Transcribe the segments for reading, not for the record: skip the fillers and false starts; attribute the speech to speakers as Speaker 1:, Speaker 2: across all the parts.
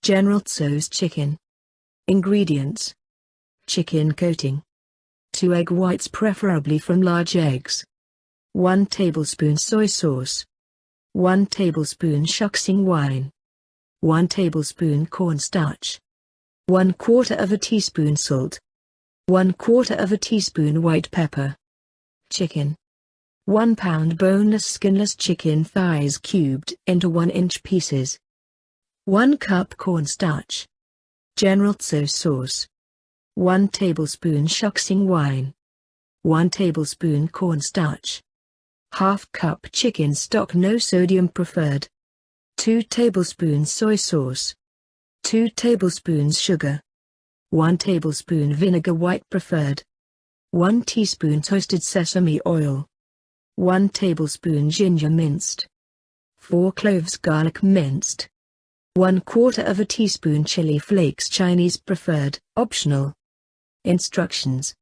Speaker 1: General Tso's Chicken. Ingredients: chicken coating, 2 egg whites preferably from large eggs, 1 tablespoon soy sauce, 1 tablespoon Shaoxing wine, 1 tablespoon cornstarch, 1/4 teaspoon salt, 1/4 teaspoon white pepper. Chicken: 1 pound boneless skinless chicken thighs cubed into 1-inch pieces, 1 cup cornstarch, General Tso sauce, 1 tablespoon Shaoxing wine, 1 tablespoon cornstarch, ½ cup chicken stock no sodium preferred, 2 tablespoons soy sauce, 2 tablespoons sugar, 1 tablespoon vinegar white preferred, 1 teaspoon toasted sesame oil, 1 tablespoon ginger minced, 4 cloves garlic minced, 1/4 teaspoon chili flakes Chinese preferred, optional. Instructions: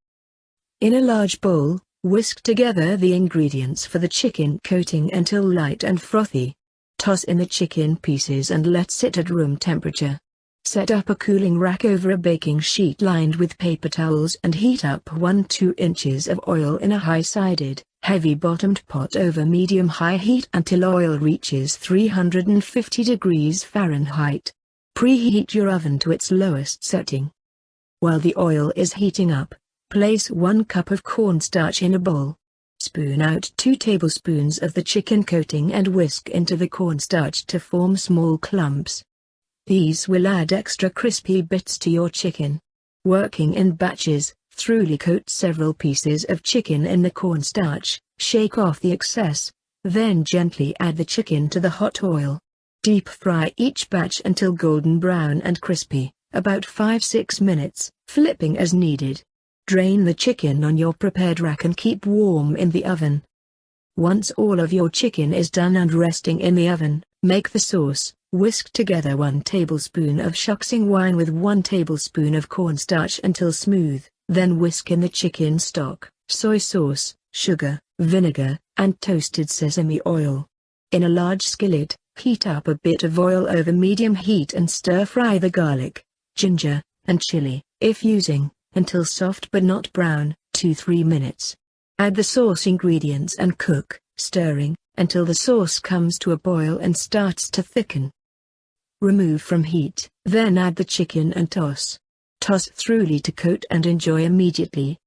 Speaker 1: in a large bowl, whisk together the ingredients for the chicken coating until light and frothy. Toss in the chicken pieces and let sit at room temperature. Set up a cooling rack over a baking sheet lined with paper towels and heat up 1-2 inches of oil in a high-sided, heavy-bottomed pot over medium-high heat until oil reaches 350 degrees Fahrenheit. Preheat your oven to its lowest setting. While the oil is heating up, place 1 cup of cornstarch in a bowl. Spoon out 2 tablespoons of the chicken coating and whisk into the cornstarch to form small clumps. These will add extra crispy bits to your chicken. Working in batches, thoroughly coat several pieces of chicken in the cornstarch, shake off the excess, then gently add the chicken to the hot oil. Deep fry each batch until golden brown and crispy, about 5-6 minutes, flipping as needed. Drain the chicken on your prepared rack and keep warm in the oven. Once all of your chicken is done and resting in the oven, make the sauce. Whisk together 1 tablespoon of Shaoxing wine with 1 tablespoon of cornstarch until smooth, then whisk in the chicken stock, soy sauce, sugar, vinegar, and toasted sesame oil. In a large skillet, heat up a bit of oil over medium heat and stir-fry the garlic, ginger, and chili, if using, until soft but not brown, 2-3 minutes. Add the sauce ingredients and cook, stirring, until the sauce comes to a boil and starts to thicken. Remove from heat, then add the chicken and toss. Toss thoroughly to coat and enjoy immediately.